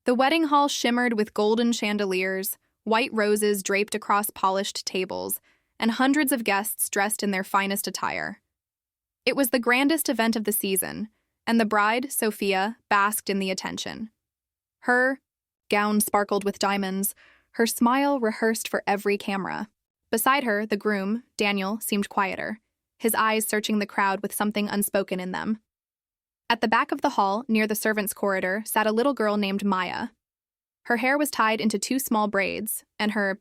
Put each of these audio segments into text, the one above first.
The wedding hall shimmered with golden chandeliers, white roses draped across polished tables, and hundreds of guests dressed in their finest attire. It was the grandest event of the season, and the bride, Sophia, basked in the attention. Her gown sparkled with diamonds, her smile rehearsed for every camera. Beside her, the groom, Daniel, seemed quieter, his eyes searching the crowd with something unspoken in them. At the back of the hall, near the servants' corridor, sat a little girl named Maya. Her hair was tied into two small braids, and her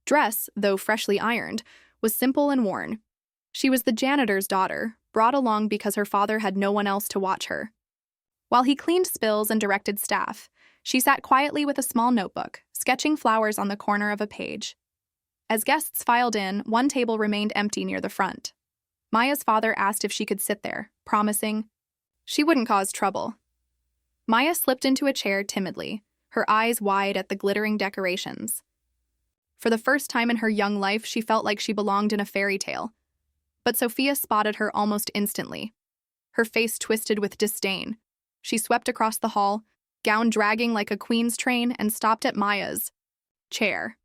dress, though freshly ironed, was simple and worn. She was the janitor's daughter, brought along because her father had no one else to watch her. While he cleaned spills and directed staff, she sat quietly with a small notebook, sketching flowers on the corner of a page. As guests filed in, one table remained empty near the front. Maya's father asked if she could sit there, promising she wouldn't cause trouble. Maya slipped into a chair timidly, her eyes wide at the glittering decorations. For the first time in her young life, she felt like she belonged in a fairy tale. But Sophia spotted her almost instantly. Her face twisted with disdain. She swept across the hall, gown dragging like a queen's train, and stopped at Maya's chair.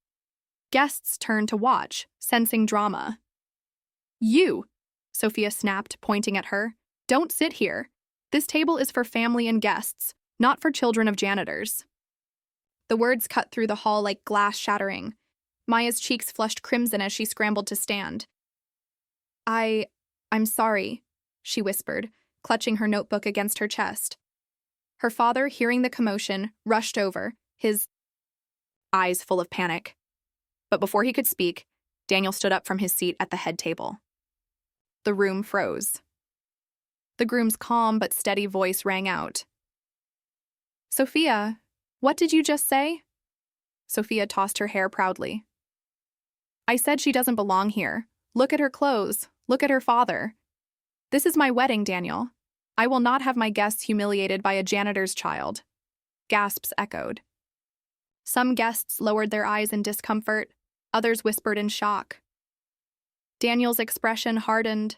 Guests turned to watch, sensing drama. "You," Sophia snapped, pointing at her, "don't sit here. This table is for family and guests, not for children of janitors." The words cut through the hall like glass shattering. Maya's cheeks flushed crimson as she scrambled to stand. I'm sorry," she whispered, clutching her notebook against her chest. Her father, hearing the commotion, rushed over, his eyes full of panic. But before he could speak, Daniel stood up from his seat at the head table. The room froze. The groom's calm but steady voice rang out. "Sophia, what did you just say?" Sophia tossed her hair proudly. "I said she doesn't belong here. Look at her clothes. Look at her father. This is my wedding, Daniel. I will not have my guests humiliated by a janitor's child." Gasps echoed. Some guests lowered their eyes in discomfort, others whispered in shock. Daniel's expression hardened.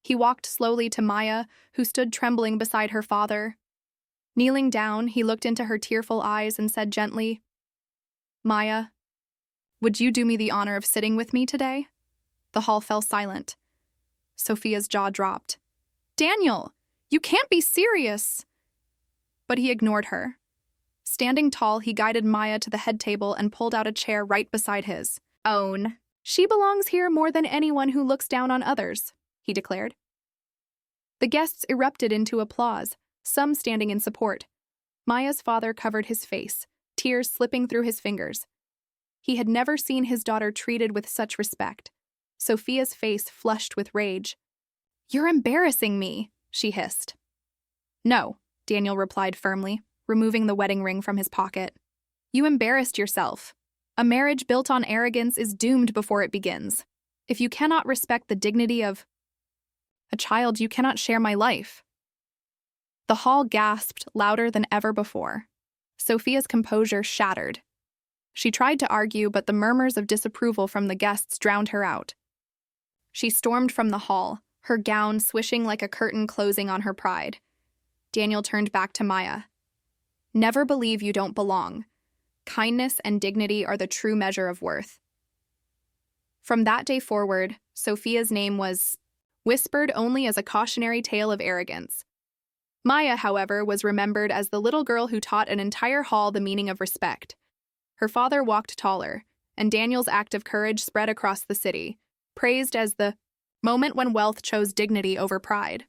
He walked slowly to Maya, who stood trembling beside her father. Kneeling down, he looked into her tearful eyes and said gently, "Maya, would you do me the honor of sitting with me today?" The hall fell silent. Sophia's jaw dropped. "Daniel, you can't be serious!" But he ignored her. Standing tall, he guided Maya to the head table and pulled out a chair right beside his own. "She belongs here more than anyone who looks down on others," he declared. The guests erupted into applause, some standing in support. Maya's father covered his face, tears slipping through his fingers. He had never seen his daughter treated with such respect. Sophia's face flushed with rage. "You're embarrassing me," she hissed. "No," Daniel replied firmly, removing the wedding ring from his pocket. "You embarrassed yourself. A marriage built on arrogance is doomed before it begins. If you cannot respect the dignity of a child, you cannot share my life." The hall gasped louder than ever before. Sophia's composure shattered. She tried to argue, but the murmurs of disapproval from the guests drowned her out. She stormed from the hall, her gown swishing like a curtain closing on her pride. Daniel turned back to Maya. "Never believe you don't belong. Kindness and dignity are the true measure of worth." From that day forward, Sophia's name was whispered only as a cautionary tale of arrogance. Maya, however, was remembered as the little girl who taught an entire hall the meaning of respect. Her father walked taller, and Daniel's act of courage spread across the city, praised as the moment when wealth chose dignity over pride.